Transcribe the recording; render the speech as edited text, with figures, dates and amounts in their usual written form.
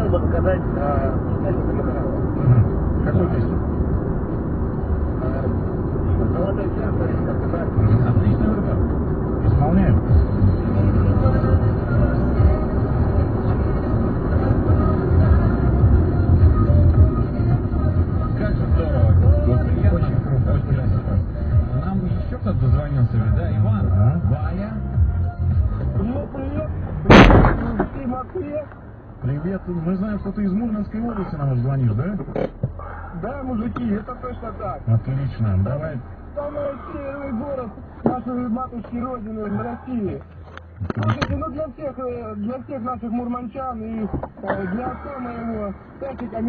хотел бы показать специалиста Михайлова. Какой песню? Золотой час, Отличный выбор. Исполняем. Как же здорово. Очень круто. Очень красиво. Нам еще кто-то дозвонился, да? Иван? Ваня? Привет. Ты в Москве? Привет. Мы знаем, что ты из Мурманской области нам звонишь, да? Да, мужики, это точно так. Отлично. Давай. Самый северный город нашей матушки Родины в России. Слушайте, ну для всех наших мурманчан и для отца моего, Стасика